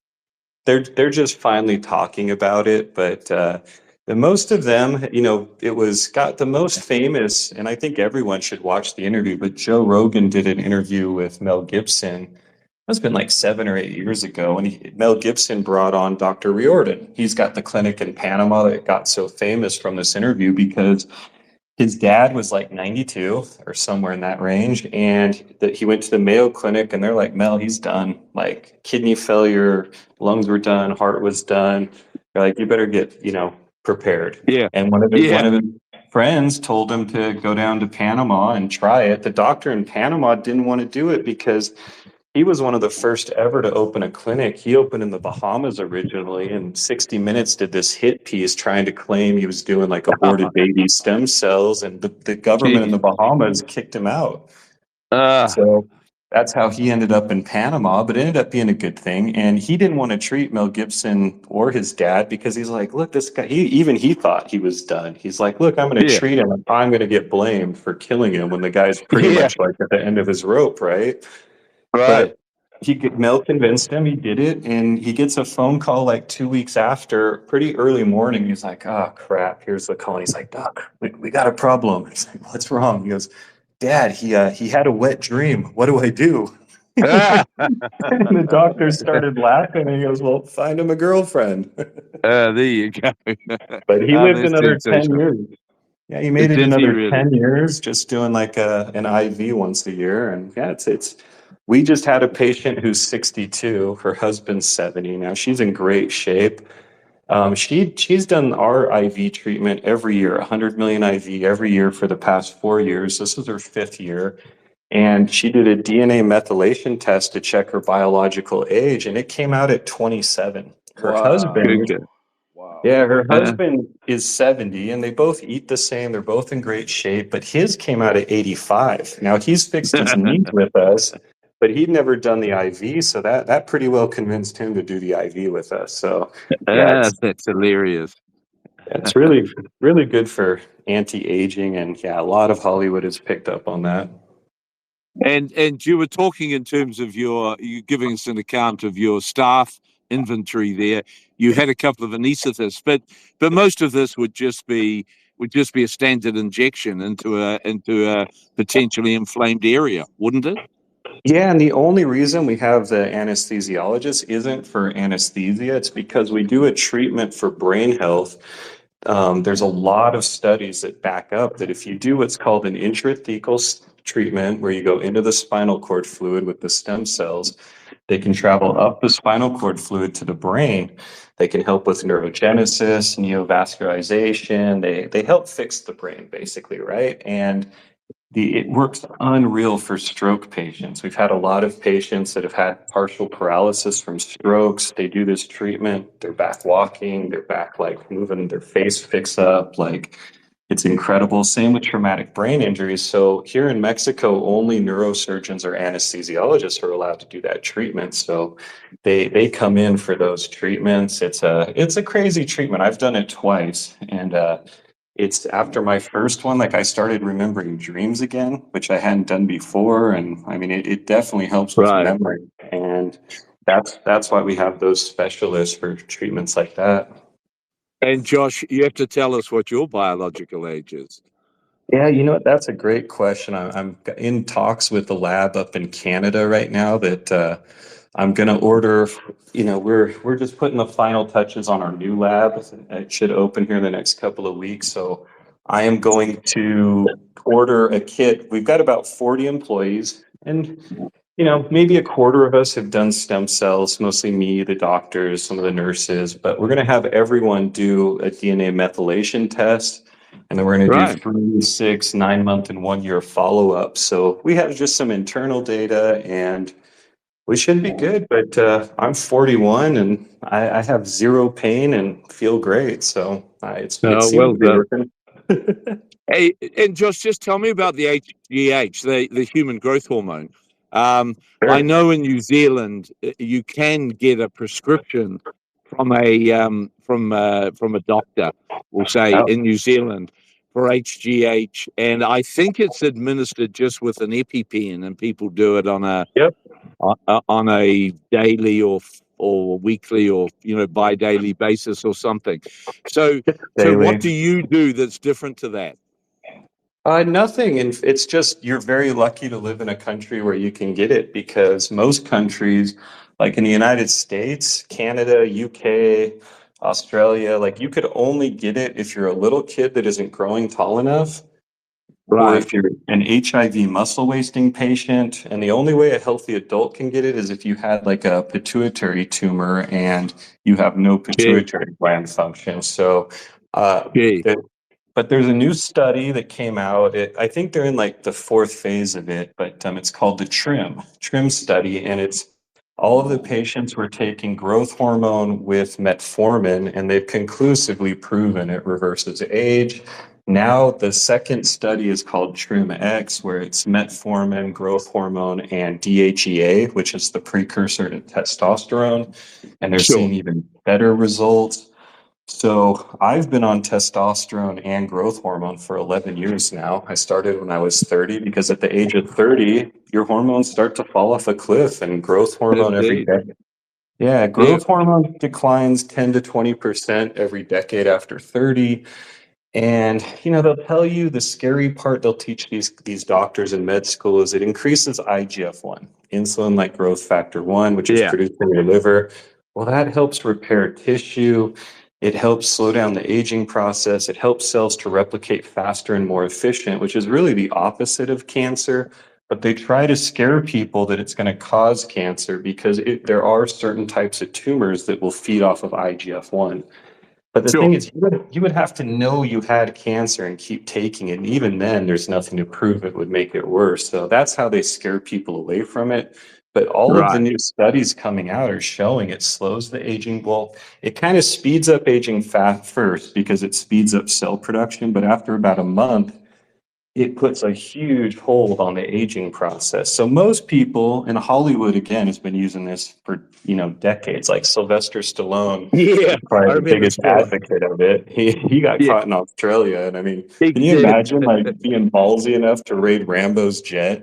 They're just finally talking about it, but the most of them, it was got the most famous, and I think everyone should watch the interview. But Joe Rogan did an interview with Mel Gibson. It's been like 7 or 8 years ago, and Mel Gibson brought on Dr. Riordan. He's got the clinic in Panama that got so famous from this interview because his dad was like 92 or somewhere in that range, and that he went to the Mayo Clinic, and they're like, Mel, he's done. Like kidney failure, lungs were done, heart was done. They're like, you better get prepared. Yeah, And one of yeah, his friends told him to go down to Panama and try it. The doctor in Panama didn't want to do it because he was one of the first ever to open a clinic. He opened in the Bahamas originally, and 60 Minutes did this hit piece trying to claim he was doing like aborted baby stem cells, and the government in geez. the Bahamas kicked him out. Uh, So that's how he ended up in Panama, but it ended up being a good thing. And he didn't want to treat Mel Gibson or his dad because he's like, look, this guy, he thought he was done. He's like, look, I'm going to yeah, treat him. I'm going to get blamed for killing him when the guy's pretty yeah, much like at the end of his rope, right? right. But Mel convinced him. He did it, and he gets a phone call like 2 weeks after, pretty early morning. He's like, "Oh crap! Here's the call." And he's like, "Doc, we got a problem." He's like, "What's wrong?" He goes, "Dad, he had a wet dream. What do I do?" And the doctor started laughing and he goes, well, find him a girlfriend. There you go. But he lived That's another 10 sensational. years. Yeah, he made it Did he another really? 10 years just doing like an IV once a year. And yeah, it's we just had a patient who's 62, her husband's 70. Now she's in great shape. She's done our IV treatment every year, 100 million IV every year for the past 4 years. This is her 5th year. And she did a DNA methylation test to check her biological age, and it came out at 27. Her Wow. husband, Good. Wow. yeah, her Uh, husband is 70, and they both eat the same. They're both in great shape, but his came out at 85. Now he's fixed his knees with us, but he'd never done the IV, so that pretty well convinced him to do the IV with us. So yeah, that's hilarious. it's really good for anti-aging, and yeah, a lot of Hollywood has picked up on that. And you were talking in terms of you giving us an account of your staff inventory there. You had a couple of anesthetists, but most of this would just be a standard injection into a potentially inflamed area, wouldn't it? Yeah, and the only reason we have the anesthesiologist isn't for anesthesia. It's because we do a treatment for brain health. There's a lot of studies that back up that if you do what's called an intrathecal treatment, where you go into the spinal cord fluid with the stem cells, they can travel up the spinal cord fluid to the brain. They can help with neurogenesis, neovascularization. They help fix the brain, basically, right? And it works unreal for stroke patients. We've had a lot of patients that have had partial paralysis from strokes. They do this treatment, they're back walking, they're back like moving, their face picks up, like it's incredible. Same with traumatic brain injuries. So here in Mexico, only neurosurgeons or anesthesiologists are allowed to do that treatment. So they come in for those treatments. It's a crazy treatment. I've done it twice, and it's after my first one, like I started remembering dreams again, which I hadn't done before. And I mean, it definitely helps with Right. memory. And that's why we have those specialists for treatments like that. And Josh, you have to tell us what your biological age is. Yeah, you know what? That's a great question. I'm in talks with the lab up in Canada right now that I'm going to order. You know, we're just putting the final touches on our new lab. It should open here in the next couple of weeks. So I am going to order a kit. We've got about 40 employees, and you know, maybe a quarter of us have done stem cells, mostly me, the doctors, some of the nurses, but we're going to have everyone do a DNA methylation test. And then we're going to do Right. 3, 6, 9 month, and 1 year follow up. So we have just some internal data and we should be good. But I'm 41 and I have zero pain and feel great. So it Oh, seems well to be done. working. Hey, and Josh, just tell me about the HGH, the human growth hormone. I Sure. know in New Zealand you can get a prescription from a doctor, we'll say Oh, in New Zealand for HGH, and I think it's administered just with an EpiPen, and people do it yep. on a daily or weekly or bi-daily basis or something. So what Daily. do you do that's different to that? Nothing. And it's just you're very lucky to live in a country where you can get it because most countries, like in the United States, Canada, UK, Australia, like you could only get it if you're a little kid that isn't growing tall enough, or Right. if you're an HIV muscle wasting patient. And the only way a healthy adult can get it is if you had like a pituitary tumor and you have no Gee, pituitary gland function. So, gee. the but there's a new study that came out. I think they're in like the 4th phase of it, but it's called the TRIM study, and it's all of the patients were taking growth hormone with metformin, and they've conclusively proven it reverses age. Now the second study is called TRIM-X, where it's metformin, growth hormone, and DHEA, which is the precursor to testosterone, and they're Sure. seeing even better results. So I've been on testosterone and growth hormone for 11 years now. I started when I was 30 because at the age of 30, your hormones start to fall off a cliff and growth hormone every Indeed. decade. Yeah, Yeah. growth hormone declines 10 to 20% every decade after 30. And you know, they'll tell you the scary part they'll teach these doctors in med school is it increases IGF-1. insulin like growth factor 1, which is Yeah. produced in your liver. Well, that helps repair tissue. It helps slow down the aging process. It helps cells to replicate faster and more efficient, which is really the opposite of cancer. But they try to scare people that it's going to cause cancer because there are certain types of tumors that will feed off of IGF-1. But the Sure. thing is, you would have to know you had cancer and keep taking it. And even then, there's nothing to prove it would make it worse. So that's how they scare people away from it. But all of the Right. new studies coming out are showing it slows the aging. Well, it kind of speeds up aging fat first because it speeds up cell production. But after about a month, it puts a huge hold on the aging process. So most people in Hollywood, again, has been using this for, decades. Like Sylvester Stallone Yeah, is probably I the remember biggest Stella. advocate of it. He got Yeah, caught in Australia. And I mean, he can you did. imagine like being ballsy enough to raid Rambo's jet?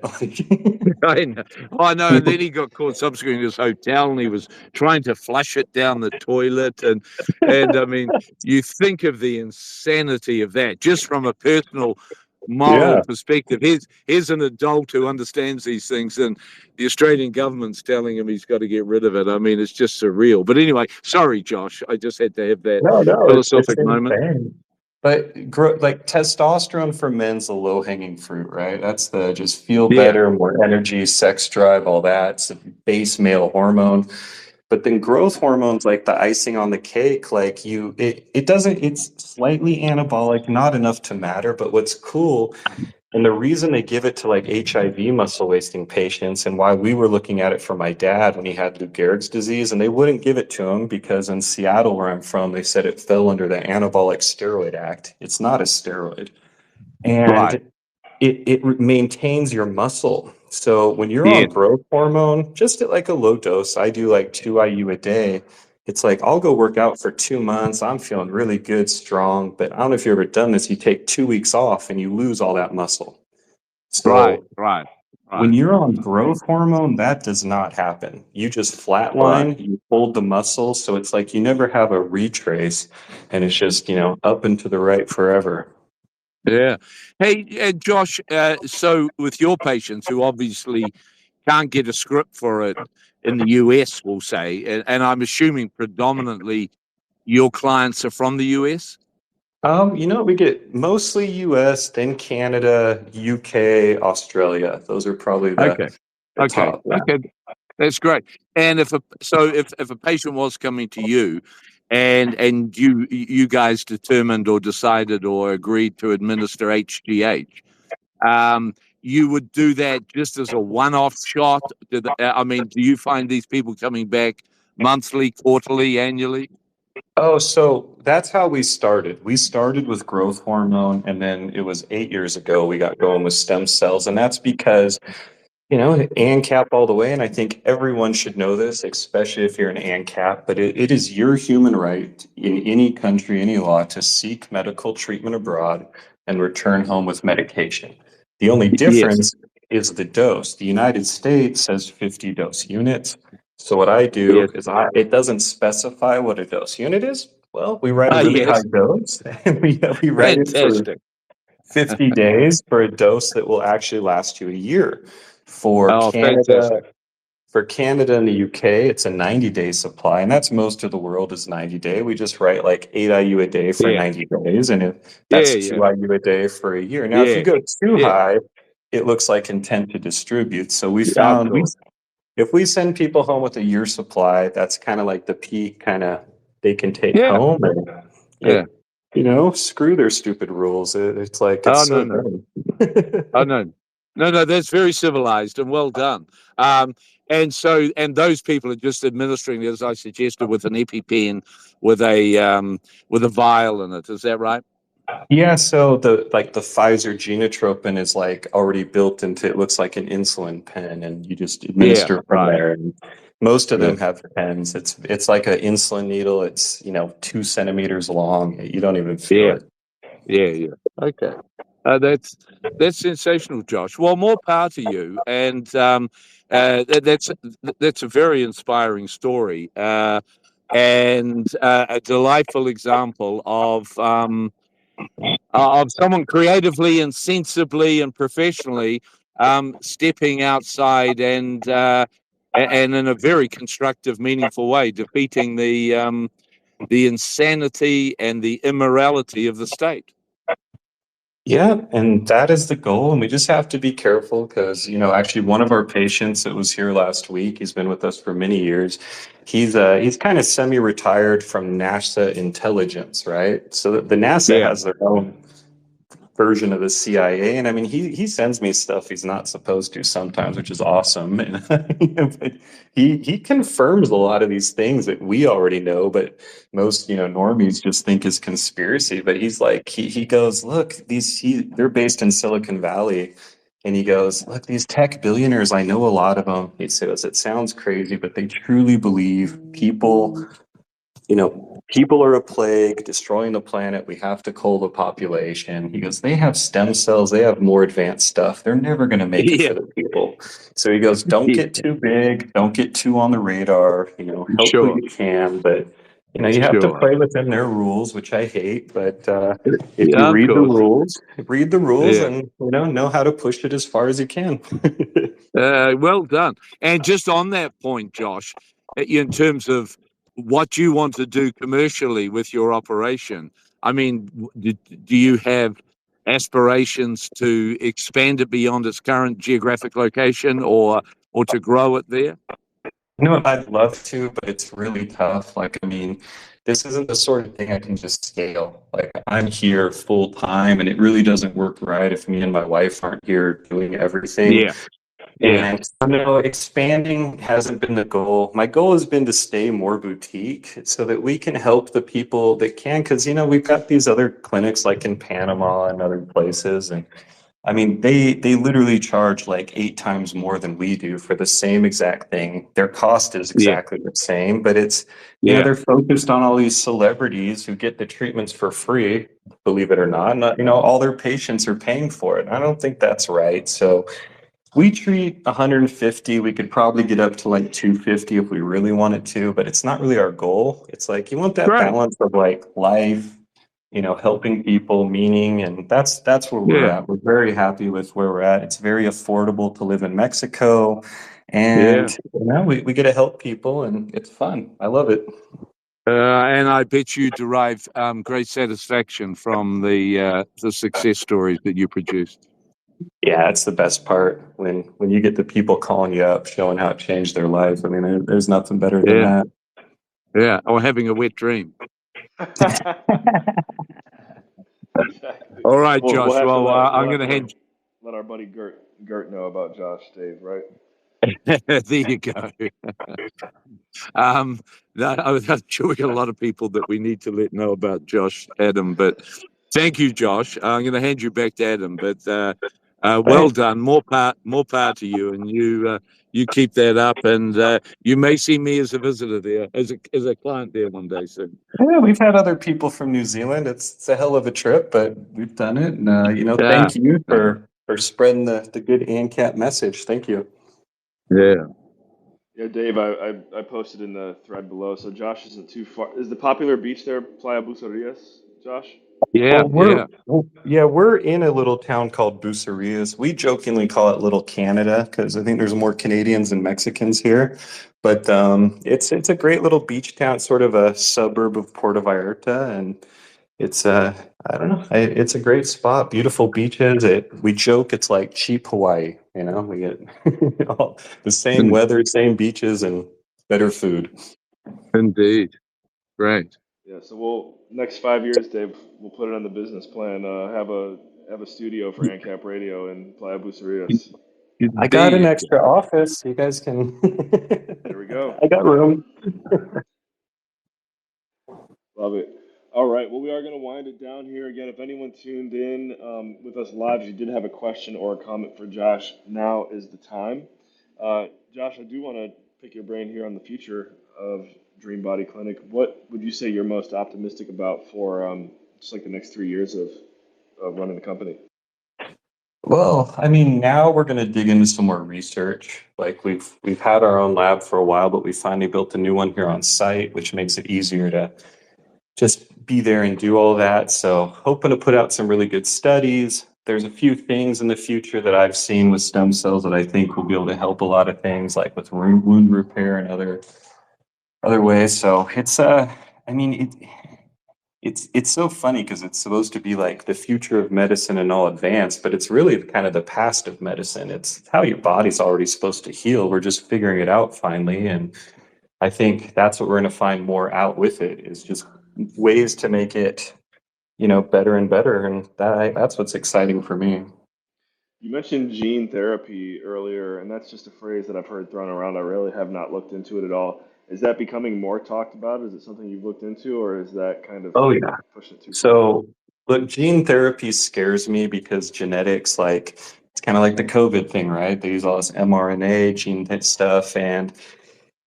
I know. I know. And then he got caught subsequently in his hotel, and he was trying to flush it down the toilet. And I mean, you think of the insanity of that just from a personal, moral Yeah. perspective. Here's an adult who understands these things, and the Australian government's telling him he's got to get rid of it. I mean, it's just surreal. But anyway, sorry, Josh. I just had to have that No, it's philosophic moment. insane. But like testosterone for men's the low hanging fruit, right? That's the just feel Yeah. better, more energy, sex drive, all that. It's a base male hormone. But then growth hormones, like the icing on the cake, like it doesn't, it's slightly anabolic, not enough to matter. But what's cool, and the reason they give it to like HIV muscle wasting patients, and why we were looking at it for my dad when he had Lou Gehrig's disease, and they wouldn't give it to him because in Seattle, where I'm from, they said it fell under the Anabolic Steroid Act. It's not a steroid. And Right. it maintains your muscle. So when you're Yeah. on growth hormone, just at like a low dose, I do like 2 IU a day. It's like I'll go work out for 2 months. I'm feeling really good, strong. But I don't know if you've ever done this. You take 2 weeks off and you lose all that muscle. Right. So Right. when Right. you're on growth hormone, that does not happen. You just Right. flatline, you hold the muscle. So it's like you never have a retrace and it's just, up and to the right forever. Yeah. Hey, Josh, so with your patients who obviously can't get a script for it in the US, we'll say, and I'm assuming predominantly your clients are from the US? We get mostly US, then Canada, UK, Australia. Those are probably the Okay. the Okay. top. Yeah. Okay. That's great. And if a patient was coming to you and you guys determined or decided or agreed to administer HGH, Um, you would do that just as a one-off shot? I mean, do you find these people coming back monthly, quarterly, annually? Oh, so that's how we started. We started with growth hormone, and then it was 8 years ago we got going with stem cells, and that's because ANCAP all the way, and I think everyone should know this, especially if you're an ANCAP, but it is your human right in any country, any law, to seek medical treatment abroad and return home with medication. The only Yes. difference is the dose. The United States has 50 dose units. So what I Yes. do is it doesn't specify what a dose unit is. Well, we write a really high Yes. dose, and we write it for Fantastic. 50 days for a dose that will actually last you a year. For Oh, Canada, fantastic. for Canada and the UK, it's a 90-day supply, and that's most of the world is 90-day. We just write like 8 IU a day for Yeah. 90 days, and Yeah. that's Yeah. 2 IU a day for a year. Now, if you Yeah. go too Yeah. high, it looks like intent to distribute. So we Yeah. Of found course. if we send people home with a year supply, that's kind of like the peak kind of they can take Yeah. home. And Yeah. screw their stupid rules. It's like it's Oh, so no, no. dumb. Oh, no. No, no, that's very civilized and well done. And those people are just administering, as I suggested, with an EpiPen with a vial in it. Is that right? Yeah, so the Pfizer Genotropin is like already built into it looks like an insulin pen and you just Yeah, administer from right. there. And most of Yeah, them have pens. It's like an insulin needle. It's 2 centimeters long. You don't even feel yeah, it. yeah, yeah. Okay, that's sensational, Josh. Well, more power to you, and that's a very inspiring story, and a delightful example of someone creatively and sensibly and professionally stepping outside and in a very constructive, meaningful way, defeating the insanity and the immorality of the state. Yeah, and that is the goal. And we just have to be careful because, actually one of our patients that was here last week, he's been with us for many years. He's kind of semi-retired from NASA intelligence, right? So the NASA Yeah. has their own version of the CIA. And I mean, he sends me stuff he's not supposed to sometimes, which is awesome. But he confirms a lot of these things that we already know, but most, normies just think is conspiracy. But he's like, he goes, look, they're based in Silicon Valley. And he goes, look, these tech billionaires, I know a lot of them. He says, it sounds crazy, but they truly believe people are a plague, destroying the planet. We have to cull the population. He goes, they have stem cells. They have more advanced stuff. They're never going to make it Yeah. for the people. So he goes, don't get too big. Don't get too on the radar. Help who Sure. you can. But, you have to Sure. play within their rules, which I hate. But if you Yeah, of read the course. rules Yeah. and, know how to push it as far as you can. Well done. And just on that point, Josh, in terms of what you want to do commercially with your operation, I mean, do you have aspirations to expand it beyond its current geographic location or to grow it there? I'd love to, but it's really tough. Like, I mean, this isn't the sort of thing I can just scale. Like, I'm here full time, and it really doesn't work right if me and my wife aren't here doing everything. Yeah. Yeah. And expanding hasn't been the goal. My goal has been to stay more boutique so that we can help the people that can, because we've got these other clinics like in Panama and other places, and I mean, they literally charge like 8 times more than we do for the same exact thing. Their cost is Yeah. exactly the same, but it's, Yeah. they're focused on all these celebrities who get the treatments for free, believe it or not. Not, all their patients are paying for it. I don't think that's right. So we treat 150. We could probably get up to like 250 if we really wanted to, but it's not really our goal. It's like you want that Great. balance of like life, helping people, meaning, and that's where we're Yeah. at. We're very happy with where we're at. It's very affordable to live in Mexico, Yeah. and we get to help people, and it's fun. I love it. And I bet you derive great satisfaction from the success stories that you produce. Yeah, it's the best part when you get the people calling you up, showing how it changed their life. I mean, there's nothing better than Yeah. that. Yeah. Or having a wet dream. Exactly. All right, We'll Josh. have to Well, I'm going to let our buddy Gert know about Josh, Dave, right? there you go. I'm sure we got a lot of people that we need to let know about Josh, Adam. But thank you, Josh. I'm going to hand you back to Adam. But well done. More power to you, and you keep that up. And you may see me as a visitor there, as a client there one day soon. Yeah, we've had other people from New Zealand. It's a hell of a trip, but we've done it. And thank you for spreading the good ANCAP message. Thank you. Yeah. Yeah, Dave, I posted in the thread below. So Josh isn't too far. Is the popular beach there Playa Bucerias, Josh? Yeah. We're in a little town called Bucerias. We jokingly call it Little Canada because I think there's more Canadians than Mexicans here. But it's a great little beach town, sort of a suburb of Puerto Vallarta, and it's I don't know, it's a great spot. Beautiful beaches. We joke it's like cheap Hawaii. We get all the same weather, same beaches, and better food. Indeed. Great. Yeah. So next 5 years, Dave, we'll put it on the business plan. Have a studio for ANCAP Radio in Playa Bucerias. I got an extra office. You guys can. There we go. I got room. Love it. All right. Well, we are going to wind it down here again. If anyone tuned in with us live, if you did have a question or a comment for Josh, now is the time. Josh, I do want to pick your brain here on the future of Dream Body Clinic. What would you say you're most optimistic about for just like the next 3 years of running the company? Well, I mean, now we're going to dig into some more research. Like we've had our own lab for a while, but we finally built a new one here on site, which makes it easier to just be there and do all that. So hoping to put out some really good studies, there's a few things in the future that I've seen with stem cells that I think will be able to help a lot of things, like with wound repair and other ways. So I mean, it's so funny because it's supposed to be like the future of medicine and all advanced, but it's really kind of the past of medicine. It's how your body's already supposed to heal. We're just figuring it out finally, and I think that's what we're going to find more out with it is just ways to make it, better and better, and that's what's exciting for me. You mentioned gene therapy earlier, and that's just a phrase that I've heard thrown around. I really have not looked into it at all. Is that becoming more talked about? Is it something you've looked into, or is that kind of Oh yeah. pushing it too far? So, look, gene therapy scares me because genetics, like, it's kind of like the COVID thing, right? They use all this mRNA gene stuff, and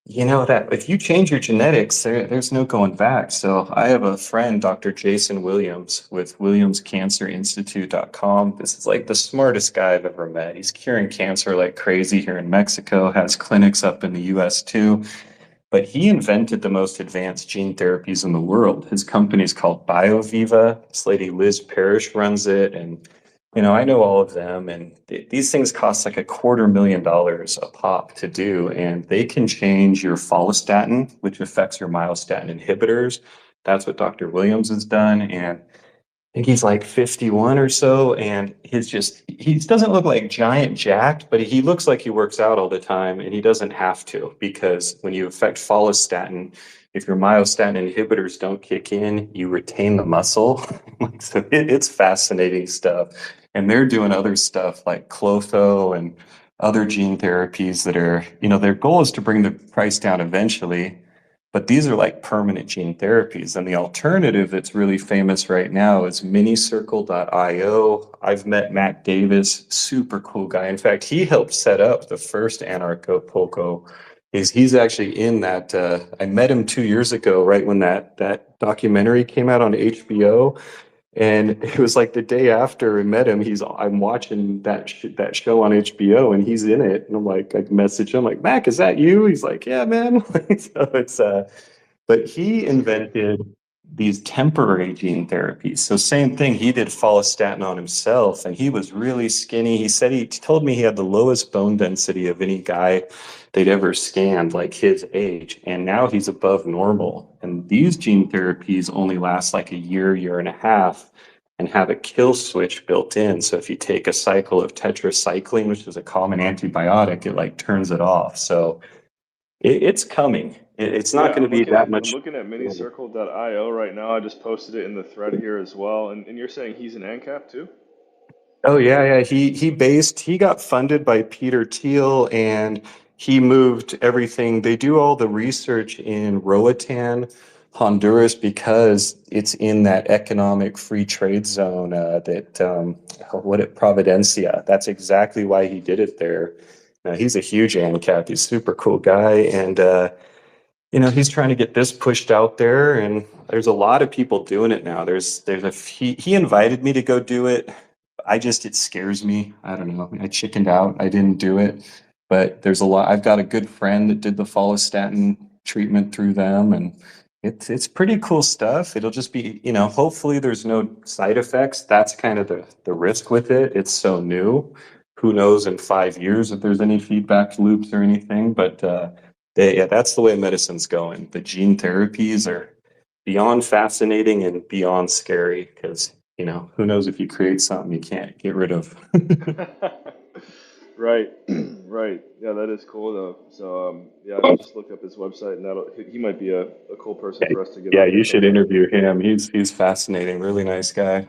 you know that if you change your genetics, there's no going back. So I have a friend, Dr. Jason Williams, with williamscancerinstitute.com. This is like the smartest guy I've ever met. He's curing cancer like crazy here in Mexico, has clinics up in the US too. But he invented the most advanced gene therapies in the world. His company is called BioViva. This lady, Liz Parrish, runs it. And, I know all of them. And these things cost like $250,000 a pop to do. And they can change your follistatin, which affects your myostatin inhibitors. That's what Dr. Williams has done. And think he's like 51 or so, and he doesn't look like giant jacked, but he looks like he works out all the time, and he doesn't have to because when you affect follistatin, if your myostatin inhibitors don't kick in, you retain the muscle. So it's fascinating stuff. And they're doing other stuff like clotho and other gene therapies that are, their goal is to bring the price down eventually, but these are like permanent gene therapies. And the alternative that's really famous right now is minicircle.io. I've met Matt Davis, super cool guy. In fact, he helped set up the first Anarcho Poco. He's actually in that. I met him 2 years ago, right when that documentary came out on HBO. And it was like the day after I met him, I'm watching that show on HBO, and he's in it. And I'm like, I message him like, Mac, is that you? He's like, yeah, man. So but he That's great. invented these temporary gene therapies. So same thing, he did follistatin on himself, and he was really skinny. He told me he had the lowest bone density of any guy they'd ever scanned, like his age, and now he's above normal. And these gene therapies only last like a year and a half, and have a kill switch built in. So if you take a cycle of tetracycline, which is a common antibiotic, it like turns it off. So it's coming. It's not Yeah, going to be that I'm much. looking at minicircle.io right now. I just posted it in the thread here as well. And you're saying he's an ANCAP too? Oh yeah. He got funded by Peter Thiel, and he moved everything. They do all the research in Roatan, Honduras, because it's in that economic free trade zone. Providencia. That's exactly why he did it there. He's a huge ANCAP. He's a super cool guy, and he's trying to get this pushed out there, and there's a lot of people doing it now. He invited me to go do it. It scares me. I don't know. I chickened out. I didn't do it. But there's a lot. I've got a good friend that did the follistatin treatment through them, and it's pretty cool stuff. It'll just be, hopefully there's no side effects. That's kind of the risk with it. It's so new. Who knows in 5 years if there's any feedback loops or anything, but yeah, that's the way medicine's going. The gene therapies are beyond fascinating and beyond scary because, who knows if you create something you can't get rid of. Right, right. Yeah, that is cool though. So, yeah, I just looked up his website, and he might be a cool person for us to get Yeah, on here you should sometime. interview him. He's fascinating, really nice guy.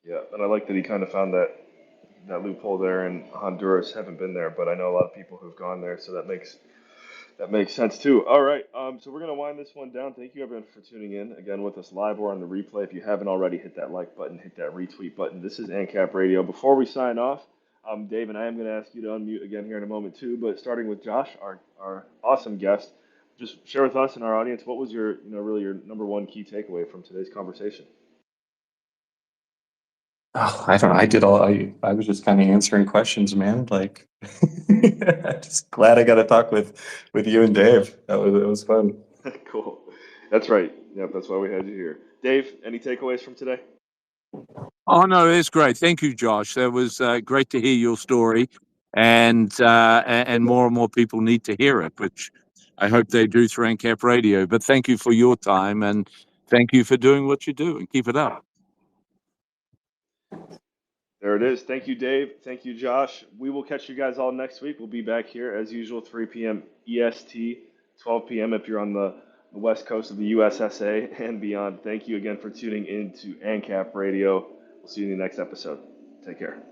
Yeah, and I like that he kind of found that loophole there in Honduras. Haven't been there, but I know a lot of people who've gone there, so that makes sense too. All right, so we're gonna wind this one down. Thank you everyone for tuning in again with us live or on the replay. If you haven't already, hit that like button, hit that retweet button. This is ANCAP Radio. Before we sign off, Dave and I am gonna ask you to unmute again here in a moment too. But starting with Josh, our awesome guest, just share with us and our audience what was your really your number one key takeaway from today's conversation. Oh, I don't know. I was just kind of answering questions, man. Like, just glad I got to talk with you and Dave. It was fun. Cool. That's right. Yep, that's why we had you here. Dave, any takeaways from today? Oh no, it's great. Thank you, Josh. That was great to hear your story, and more and more people need to hear it, which I hope they do through NCAP Radio. But thank you for your time, and thank you for doing what you do, and keep it up. There it is. Thank you, Dave. Thank you, Josh. We will catch you guys all next week. We'll be back here as usual, 3 p.m. EST, 12 p.m. if you're on the west coast of the USSA and beyond. Thank you again for tuning in to ANCAP Radio. We'll see you in the next episode. Take care.